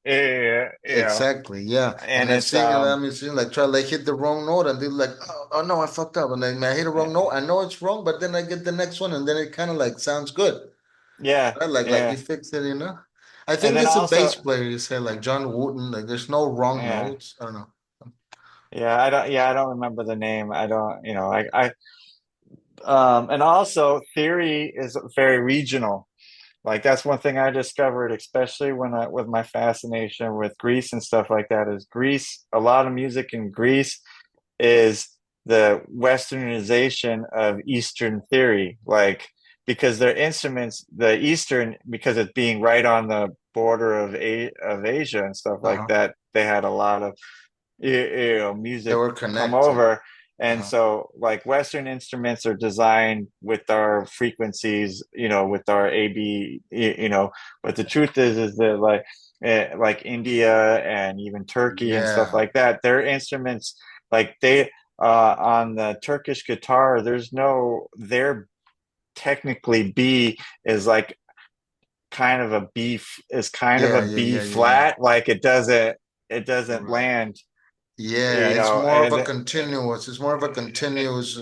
Speaker 2: You know,
Speaker 1: Exactly, yeah.
Speaker 2: and
Speaker 1: And I've
Speaker 2: it's
Speaker 1: seen that musician like try like hit the wrong note and they're like, oh no, I fucked up. And then I hit a wrong note. I know it's wrong, but then I get the next one and then it kind of like sounds good.
Speaker 2: yeah,
Speaker 1: Right? Like you
Speaker 2: yeah,
Speaker 1: fixed it, you know? I
Speaker 2: and
Speaker 1: think
Speaker 2: then
Speaker 1: there's a bass
Speaker 2: also
Speaker 1: player you say like John Wooten, like there's no wrong
Speaker 2: yeah.
Speaker 1: notes. I don't know.
Speaker 2: Yeah, I don't remember the name. I don't, you know, and also theory is very regional. Like that's one thing I discovered, especially when I with my fascination with Greece and stuff like that, is Greece, a lot of music in Greece is the westernization of Eastern theory. Like because their instruments, the Eastern, because it's being right on the border of Asia and stuff like
Speaker 1: Uh-huh.
Speaker 2: that, they had a lot of you know
Speaker 1: They
Speaker 2: music
Speaker 1: were
Speaker 2: come
Speaker 1: connected.
Speaker 2: over, and
Speaker 1: Uh-huh.
Speaker 2: so like Western instruments are designed with our frequencies, you know, with our AB, you know, but the truth is that like India and even Turkey and stuff
Speaker 1: Yeah.
Speaker 2: like that, their instruments like they on the Turkish guitar there's no their technically B is like kind of a B is kind of a
Speaker 1: Yeah, yeah,
Speaker 2: B
Speaker 1: yeah, yeah, yeah.
Speaker 2: flat, like it doesn't
Speaker 1: Right.
Speaker 2: land,
Speaker 1: Yeah,
Speaker 2: you
Speaker 1: it's
Speaker 2: know,
Speaker 1: more of a
Speaker 2: and
Speaker 1: continuous. It's more of a continuous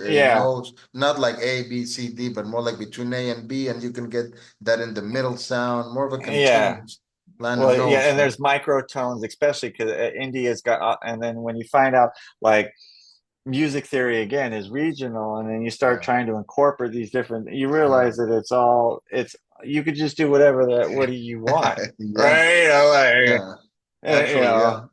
Speaker 2: yeah,
Speaker 1: notes, not like A, B, C, D, but more like between A and B, and you can get that in the middle sound, more of a
Speaker 2: yeah.
Speaker 1: continuous line of
Speaker 2: Well, yeah,
Speaker 1: notes,
Speaker 2: and
Speaker 1: right?
Speaker 2: there's microtones, especially because India's got, and then when you find out like music theory again is regional, and then you start
Speaker 1: Yeah.
Speaker 2: trying to incorporate these different, you realize that it's you could just do whatever that what do you want,
Speaker 1: Yeah,
Speaker 2: right? You know, like
Speaker 1: yeah.
Speaker 2: you
Speaker 1: Actually,
Speaker 2: know,
Speaker 1: yeah,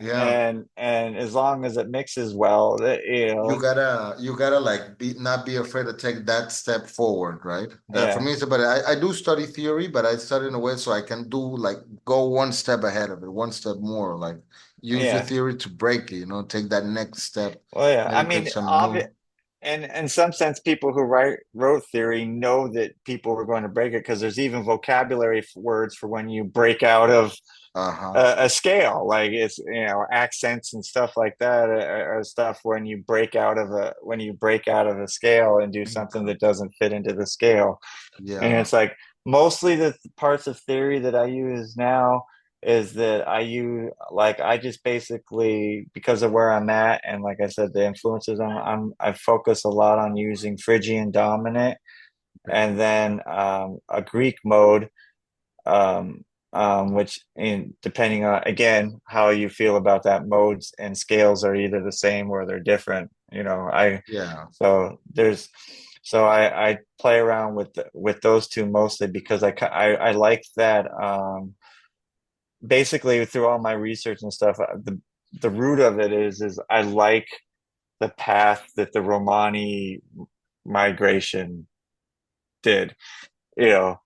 Speaker 1: yeah.
Speaker 2: and as long as it mixes well, that you know,
Speaker 1: You gotta like be not be afraid to take that step forward, right? That for
Speaker 2: yeah,
Speaker 1: me it's about I do study theory, but I study in a way so I can do like go one step ahead of it, one step more, like use your
Speaker 2: yeah.
Speaker 1: theory to break it, take that next step,
Speaker 2: Well, yeah. I
Speaker 1: maybe take
Speaker 2: mean,
Speaker 1: some
Speaker 2: obvi
Speaker 1: new.
Speaker 2: and in some sense, people who wrote theory know that people were going to break it because there's even vocabulary words for when you break out of
Speaker 1: Uh-huh.
Speaker 2: a scale, like it's accents and stuff like that are stuff when you break out of a scale and do something that doesn't fit into the scale. And
Speaker 1: Yeah.
Speaker 2: it's like mostly the parts of theory that I use now is that I just basically, because of where I'm at and like I said, the influences I focus a lot on using Phrygian dominant and then a Greek mode, um, which in depending on again how you feel about that, modes and scales are either the same or they're different. I
Speaker 1: Yeah.
Speaker 2: so there's so I play around with those two mostly because I like that. Basically, through all my research and stuff, the root of it is I like the path that the Romani migration did. You know,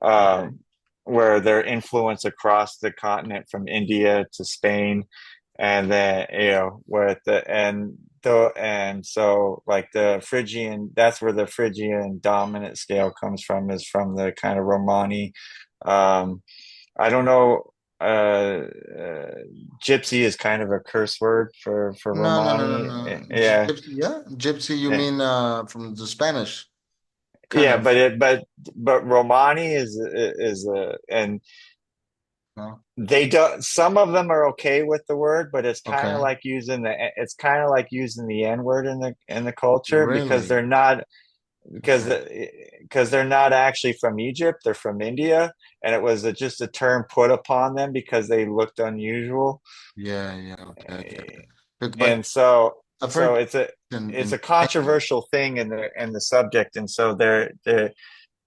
Speaker 1: Okay.
Speaker 2: um, where their influence across the continent from India to Spain, and then where the and so like the Phrygian, that's where the Phrygian dominant scale comes from, is from the kind of Romani. Um, I don't know. Gypsy is kind of a curse word for
Speaker 1: No, no, no, no,
Speaker 2: Romani.
Speaker 1: no.
Speaker 2: Yeah,
Speaker 1: Gypsy, yeah. Gypsy, you
Speaker 2: eh,
Speaker 1: mean from the Spanish kind
Speaker 2: yeah,
Speaker 1: of,
Speaker 2: but Romani is and
Speaker 1: no?
Speaker 2: they don't, some of them are okay with the word, but
Speaker 1: Okay.
Speaker 2: it's kind of like using the N word in the culture because
Speaker 1: Really?
Speaker 2: because
Speaker 1: Okay.
Speaker 2: because they're not actually from Egypt, they're from India, and it was just a term put upon them because they looked unusual.
Speaker 1: Yeah, yeah, okay, okay. But
Speaker 2: And so
Speaker 1: I've
Speaker 2: so
Speaker 1: heard
Speaker 2: it's
Speaker 1: in
Speaker 2: a
Speaker 1: Spain.
Speaker 2: controversial thing in the subject, and so the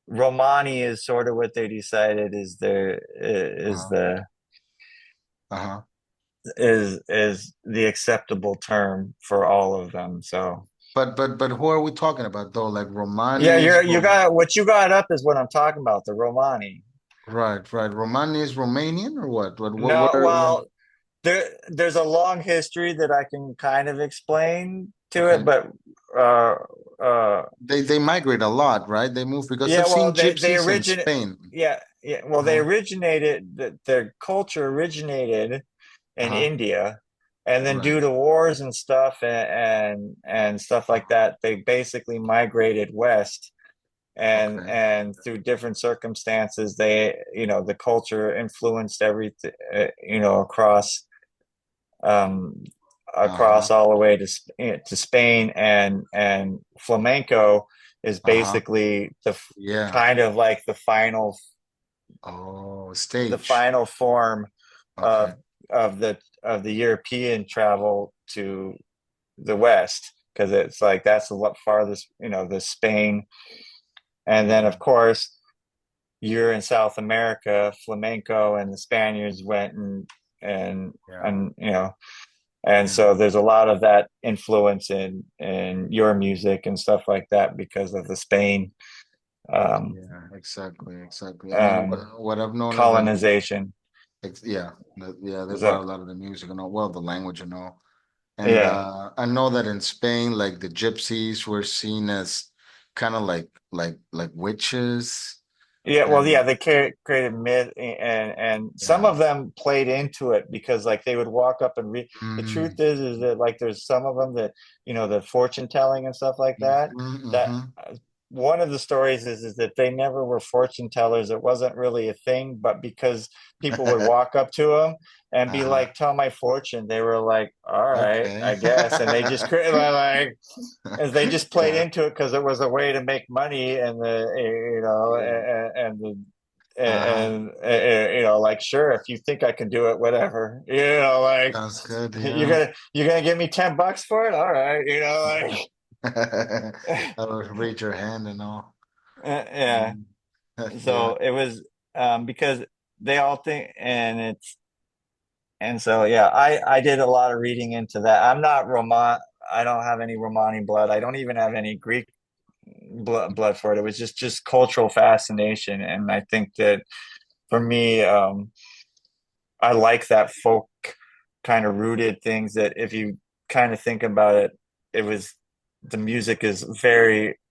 Speaker 2: Romani is sort of what they decided
Speaker 1: Uh-huh. Uh-huh.
Speaker 2: is the acceptable term for all of them. So
Speaker 1: But who are we talking about though? Like
Speaker 2: yeah,
Speaker 1: Romanis,
Speaker 2: you got what you got up is what I'm talking about, the Romani.
Speaker 1: right, right. Romanis, Romanian or what?
Speaker 2: No,
Speaker 1: What?
Speaker 2: well, there's a long history that I can kind of explain to it,
Speaker 1: Okay.
Speaker 2: but uh uh
Speaker 1: They migrate a lot, right? They move because
Speaker 2: yeah,
Speaker 1: I've
Speaker 2: well
Speaker 1: seen
Speaker 2: they
Speaker 1: gypsies in
Speaker 2: originate
Speaker 1: Spain.
Speaker 2: yeah, well they
Speaker 1: Uh-huh.
Speaker 2: originated their culture originated in
Speaker 1: Uh-huh.
Speaker 2: India, and then
Speaker 1: Right.
Speaker 2: due to wars and stuff and stuff like
Speaker 1: Uh-huh.
Speaker 2: that, they basically migrated west.
Speaker 1: Okay.
Speaker 2: And through different circumstances, the culture influenced everything, across um,
Speaker 1: Uh-huh.
Speaker 2: all the way to Spain, and flamenco is
Speaker 1: Uh-huh.
Speaker 2: basically
Speaker 1: Yeah.
Speaker 2: kind of like
Speaker 1: Oh,
Speaker 2: the
Speaker 1: stage.
Speaker 2: final form
Speaker 1: Okay.
Speaker 2: of of the European travel to the West, because it's like that's the farthest, the Spain, and then
Speaker 1: Yeah.
Speaker 2: of course you're in South America, flamenco and the Spaniards went and
Speaker 1: Yeah.
Speaker 2: and and
Speaker 1: Yeah.
Speaker 2: so there's a lot of that influence in your music and stuff like that because of the Spain um,
Speaker 1: Yeah. Exactly. Exactly. I mean,
Speaker 2: um,
Speaker 1: what I've known is like,
Speaker 2: colonization.
Speaker 1: Yeah, yeah, they brought
Speaker 2: So
Speaker 1: a lot of the music and all, well, the language and all. And
Speaker 2: yeah,
Speaker 1: I know that in Spain, like the gypsies were seen as kind of like witches.
Speaker 2: yeah, well, yeah,
Speaker 1: And
Speaker 2: they created myth, and some
Speaker 1: yeah.
Speaker 2: of them played into it because like they would walk up and read. The truth
Speaker 1: Mm,
Speaker 2: is that like there's some of them that the fortune telling and stuff like
Speaker 1: hmm,
Speaker 2: that
Speaker 1: hmm.
Speaker 2: one of the stories is that they never were fortune tellers. It wasn't really a thing, but because people would walk up to them and be
Speaker 1: Uh-huh.
Speaker 2: like, "Tell my fortune," they were like, "All right,
Speaker 1: Okay.
Speaker 2: I guess," and they just like as they just played
Speaker 1: Yeah.
Speaker 2: into it because it was a way to make money, and
Speaker 1: Yeah.
Speaker 2: like, sure, if you think I can do it, whatever, like
Speaker 1: Sounds good.
Speaker 2: you're
Speaker 1: Yeah.
Speaker 2: gonna give me $10 for it, all right,
Speaker 1: I
Speaker 2: like
Speaker 1: would read your hand and all.
Speaker 2: yeah.
Speaker 1: Mm. Yeah.
Speaker 2: So it was because they all think, and so yeah, I did a lot of reading into that. I'm not Roman. I don't have any Romani blood. I don't even have any Greek blood for it. It was just cultural fascination, and I think that for me, I like that folk kind of rooted things that if you kind of think about it, it was the music is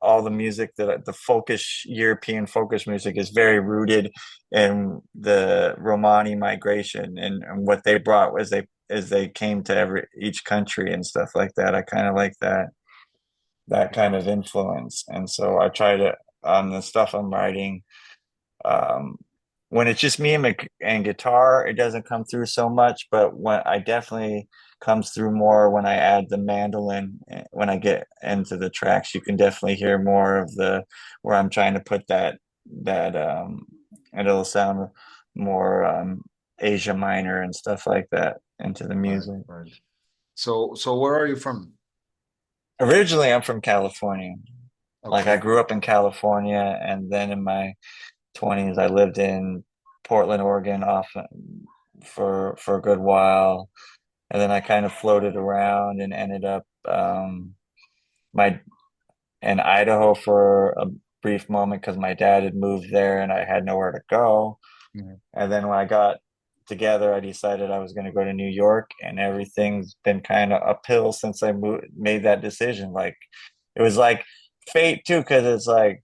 Speaker 2: all the music that the folkish European folkish music is very rooted in the Romani migration, and what they brought was they came to each country and stuff like that. I kind of like that kind of influence. And so I try to, on the stuff I'm writing, um, when it's just me and guitar, it doesn't come through so much. But when I definitely comes through more when I add the mandolin, when I get into the tracks, you can definitely hear more of the where I'm trying to put that and it'll sound more Asia minor and stuff like that into the
Speaker 1: Right,
Speaker 2: music.
Speaker 1: right. So where are you from?
Speaker 2: Originally, I'm from California. Like I
Speaker 1: Okay.
Speaker 2: grew up in California, and then in my 20s, I lived in Portland, Oregon, off for a good while, and then I kind of floated around and ended up my in Idaho for a brief moment because my dad had moved there and I had nowhere to go.
Speaker 1: Yeah.
Speaker 2: And then when I got together, I decided I was going to go to New York, and everything's been kind of uphill since I made that decision. Like it was like fate too, because it's like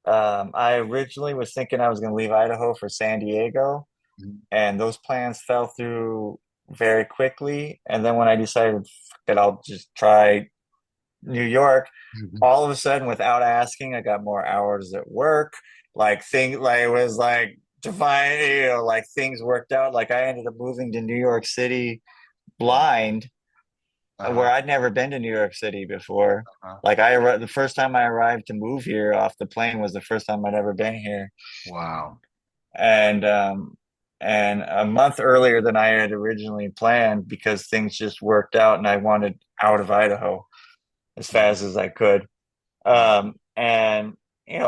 Speaker 2: I originally was thinking I was going to leave Idaho for San Diego,
Speaker 1: Mhm.
Speaker 2: and those plans fell through very quickly. And then when I decided that I'll just try New York,
Speaker 1: Mhm.
Speaker 2: all of a sudden, without asking, I got more hours at work. Like it was like divine, like things worked out. Like I ended up moving to New York City blind,
Speaker 1: Uh-huh.
Speaker 2: where I'd never been to New York City before.
Speaker 1: Uh-huh.
Speaker 2: Like the first time I arrived to move here off the plane was the first time I'd ever been here.
Speaker 1: Wow.
Speaker 2: And and a month earlier than I had originally planned, because things just worked out and I wanted out of Idaho as
Speaker 1: Mhm.
Speaker 2: fast as I could. And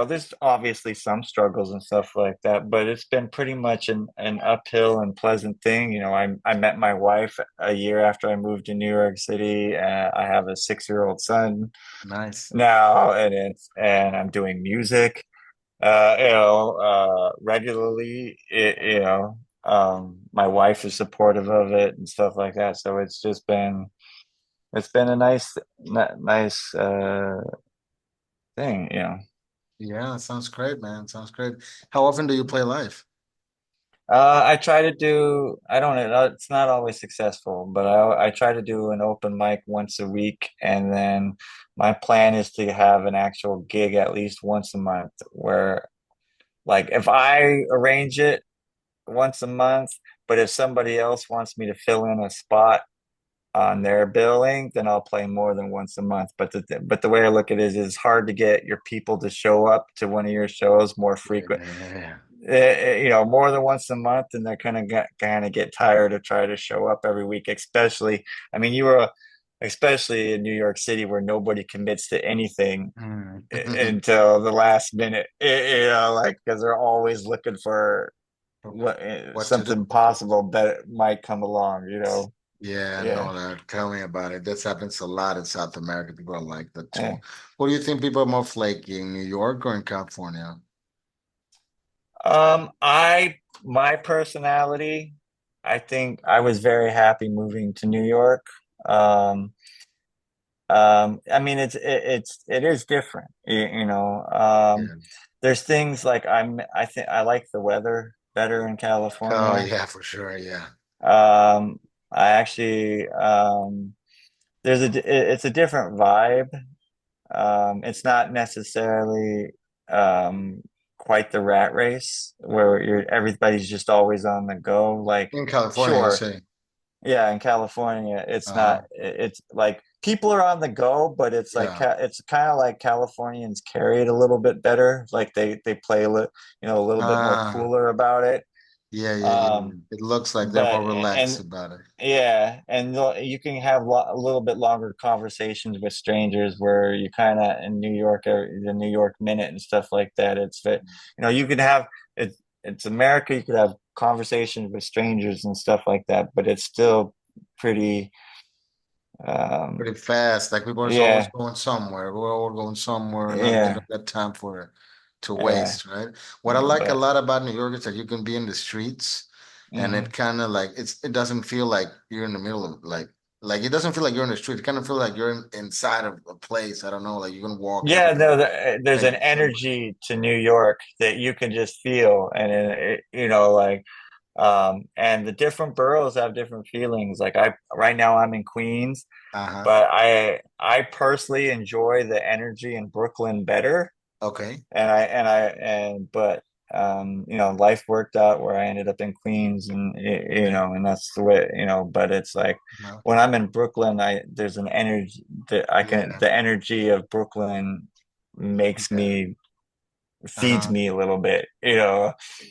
Speaker 2: there's obviously some struggles and stuff like that, but it's been pretty much an uphill and pleasant thing. I met my wife a year after I moved to New York City. I have a 6-year-old son
Speaker 1: Nice.
Speaker 2: now, and I'm doing music, regularly. My wife is supportive of it and stuff like that. So it's been a nice thing.
Speaker 1: Yeah, sounds great, man. Sounds great. How often do you play live?
Speaker 2: I try to do, I don't know, it's not always successful, but I try to do an open mic once a week. And then my plan is to have an actual gig at least once a month, where, like, if I arrange it once a month, but if somebody else wants me to fill in a spot on their billing, then I'll play more than once a month. But the way I look at it is it's hard to get your people to show up to one of your shows more frequent,
Speaker 1: Yeah.
Speaker 2: more than once a month, and they're kind of get tired of trying to show up every week. Especially, I mean, especially in New York City where nobody commits to anything
Speaker 1: Mm.
Speaker 2: until the last minute. Like because they're always looking for
Speaker 1: What to do?
Speaker 2: something possible that might come along.
Speaker 1: Yeah, I
Speaker 2: Yeah.
Speaker 1: know that. Tell me about it. This happens a lot in South America. People are like that too.
Speaker 2: Yeah.
Speaker 1: What do you think people are more flaky in New York or in California?
Speaker 2: My personality, I think I was very happy moving to New York. Um, I mean, it is different,
Speaker 1: Yeah.
Speaker 2: there's things like I think I like the weather better in
Speaker 1: Oh
Speaker 2: California.
Speaker 1: yeah, for sure. Yeah.
Speaker 2: Um, I actually, it's a different vibe. It's not necessarily quite the rat race where everybody's just always on the go. Like,
Speaker 1: In California, you
Speaker 2: sure,
Speaker 1: say.
Speaker 2: yeah, in California, it's
Speaker 1: Uh-huh.
Speaker 2: not. It's like people are on the go, but it's like
Speaker 1: Yeah.
Speaker 2: it's kind of like Californians carry it a little bit better. Like they play a little bit more
Speaker 1: Ah,
Speaker 2: cooler about it.
Speaker 1: yeah, yeah, yeah.
Speaker 2: Um,
Speaker 1: It looks like they're
Speaker 2: but
Speaker 1: more relaxed
Speaker 2: and
Speaker 1: about it.
Speaker 2: Yeah, and you can have a little bit longer conversations with strangers where you kind of in New York, the New York Minute and stuff like that. You can have it's America. You could have conversations with strangers and stuff like that, but it's still pretty.
Speaker 1: Pretty
Speaker 2: Um,
Speaker 1: fast. Like people are always
Speaker 2: yeah,
Speaker 1: going somewhere. We're all going somewhere, and they
Speaker 2: yeah,
Speaker 1: don't have time for it to
Speaker 2: yeah,
Speaker 1: waste, right? What I like a
Speaker 2: but
Speaker 1: lot about New York is that you can be in the streets, and
Speaker 2: mhm.
Speaker 1: it kind of like it doesn't feel like you're in the middle of like Like it doesn't feel like you're in the street. It kind of feel like you're inside of a place. I don't know, like you can walk
Speaker 2: Yeah,
Speaker 1: everywhere.
Speaker 2: no, there's
Speaker 1: Like
Speaker 2: an energy to New York that you can just feel, and like, and the different boroughs have different feelings. Like right now I'm in Queens,
Speaker 1: uh-huh.
Speaker 2: but I personally enjoy the energy in Brooklyn better.
Speaker 1: Okay.
Speaker 2: But life worked out where I ended up in Queens, and
Speaker 1: Okay.
Speaker 2: and that's the way, but it's like
Speaker 1: No.
Speaker 2: when I'm in Brooklyn, I there's an energy that
Speaker 1: Yeah.
Speaker 2: the energy of Brooklyn makes
Speaker 1: Yeah.
Speaker 2: me feeds
Speaker 1: Uh-huh.
Speaker 2: me a little bit.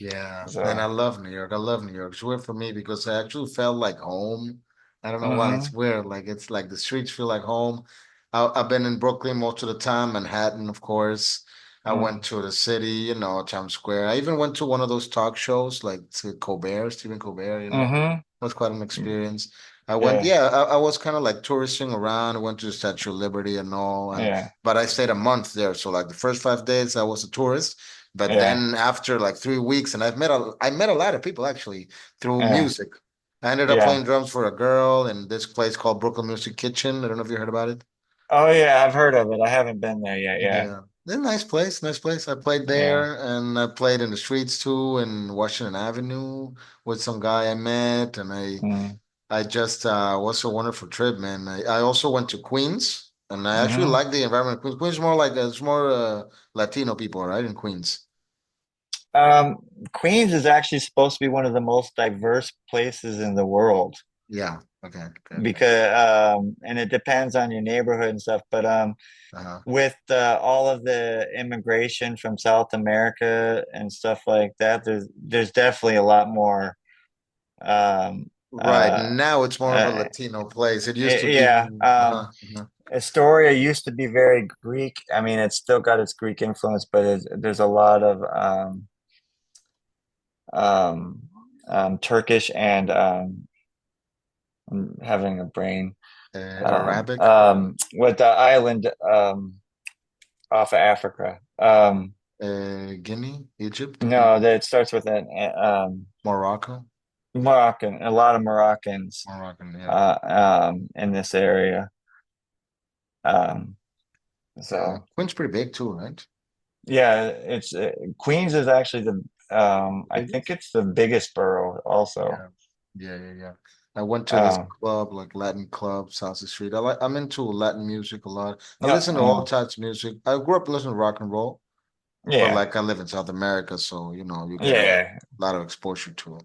Speaker 1: Yeah, man, I
Speaker 2: So,
Speaker 1: love New York. I love New York. It's weird for me because I actually felt like home. I don't know why. It's
Speaker 2: hmm
Speaker 1: weird. Like it's like the streets feel like home. I've been in Brooklyn most of the time, Manhattan, of course. I went
Speaker 2: mm,
Speaker 1: to the city, Times Square. I even went to one of those talk shows like to Colbert, Stephen Colbert,
Speaker 2: hmm
Speaker 1: It was quite an experience. I went,
Speaker 2: yeah,
Speaker 1: yeah, I was kind of like touristing around. I went to the Statue of Liberty and all,
Speaker 2: yeah,
Speaker 1: but I stayed a month there. So like the first 5 days I was a tourist. But
Speaker 2: yeah,
Speaker 1: then after like 3 weeks, and I met a lot of people actually through
Speaker 2: yeah.
Speaker 1: music. I ended up
Speaker 2: Yeah.
Speaker 1: playing drums for a girl in this place called Brooklyn Music Kitchen. I don't know if you heard about it.
Speaker 2: Oh yeah, I've heard of it. I haven't been there yet. Yeah.
Speaker 1: Yeah. It's a nice place, nice place. I played
Speaker 2: Yeah.
Speaker 1: there and I played in the streets too in Washington Avenue with some guy I met and
Speaker 2: Mm.
Speaker 1: I just was a wonderful trip, man. I also went to Queens and I actually
Speaker 2: hmm
Speaker 1: like the environment. Queens is more like it's more Latino people, right? In Queens.
Speaker 2: Um, Queens is actually supposed to be one of the most diverse places in the world
Speaker 1: Yeah. Okay. Okay. Okay.
Speaker 2: because and it depends on your neighborhood and stuff, but
Speaker 1: Uh-huh.
Speaker 2: with all of the immigration from South America and stuff like that, there's definitely a lot more um
Speaker 1: Right.
Speaker 2: uh,
Speaker 1: Now it's more of a
Speaker 2: uh
Speaker 1: Latino place. It used to be.
Speaker 2: yeah.
Speaker 1: Uh-huh.
Speaker 2: Astoria used to be very Greek. I mean, it's still got its Greek influence, but there's a lot of um, Turkish and I'm having a brain.
Speaker 1: Arabic,
Speaker 2: With the island off of Africa.
Speaker 1: Guinea, Egypt,
Speaker 2: No, that starts with an
Speaker 1: Morocco,
Speaker 2: Moroccan. A lot of Moroccans
Speaker 1: Moroccan. Yeah.
Speaker 2: in this area. Um, so.
Speaker 1: Queen's pretty big too, right?
Speaker 2: Yeah, it's Queens is actually the I think
Speaker 1: Biggest?
Speaker 2: it's the biggest borough also.
Speaker 1: Yeah. Yeah. Yeah. Yeah. I went to this
Speaker 2: Um
Speaker 1: club, like Latin club, South Street. I'm into Latin music a lot. I
Speaker 2: yeah,
Speaker 1: listen to all types of music. I grew up listening to rock and roll, but
Speaker 2: yeah.
Speaker 1: like I live in South America, so you get a
Speaker 2: Yeah.
Speaker 1: lot of exposure to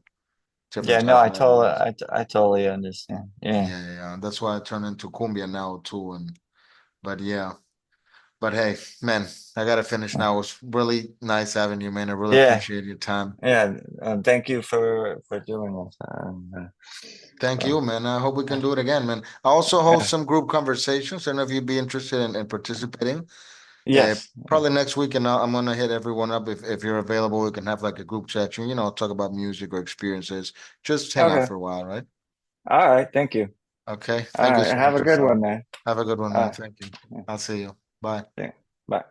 Speaker 1: different
Speaker 2: Yeah, no,
Speaker 1: types of Latin music.
Speaker 2: I totally understand. Yeah.
Speaker 1: Yeah, yeah, yeah. That's why I turn into cumbia now too. But yeah, but hey, man, I gotta finish now. It was really nice having you, man. I really
Speaker 2: Yeah.
Speaker 1: appreciate your time.
Speaker 2: Yeah. Thank you for doing this.
Speaker 1: Thank
Speaker 2: So
Speaker 1: you, man. I hope we can do it again, man. I also host
Speaker 2: yeah.
Speaker 1: some group conversations. I don't know if you'd be interested in participating.
Speaker 2: Yes.
Speaker 1: Probably next week, and I'm gonna hit everyone up if you're available. We can have like a group chat, talk about music or experiences. Just hang out
Speaker 2: Okay.
Speaker 1: for a while, right?
Speaker 2: All right. Thank you.
Speaker 1: Okay.
Speaker 2: All
Speaker 1: Thank you
Speaker 2: right.
Speaker 1: so
Speaker 2: Have
Speaker 1: much,
Speaker 2: a good
Speaker 1: Rafael.
Speaker 2: one, man.
Speaker 1: Have a good one, man.
Speaker 2: Uh,
Speaker 1: Thank you. I'll see you. Bye.
Speaker 2: yeah.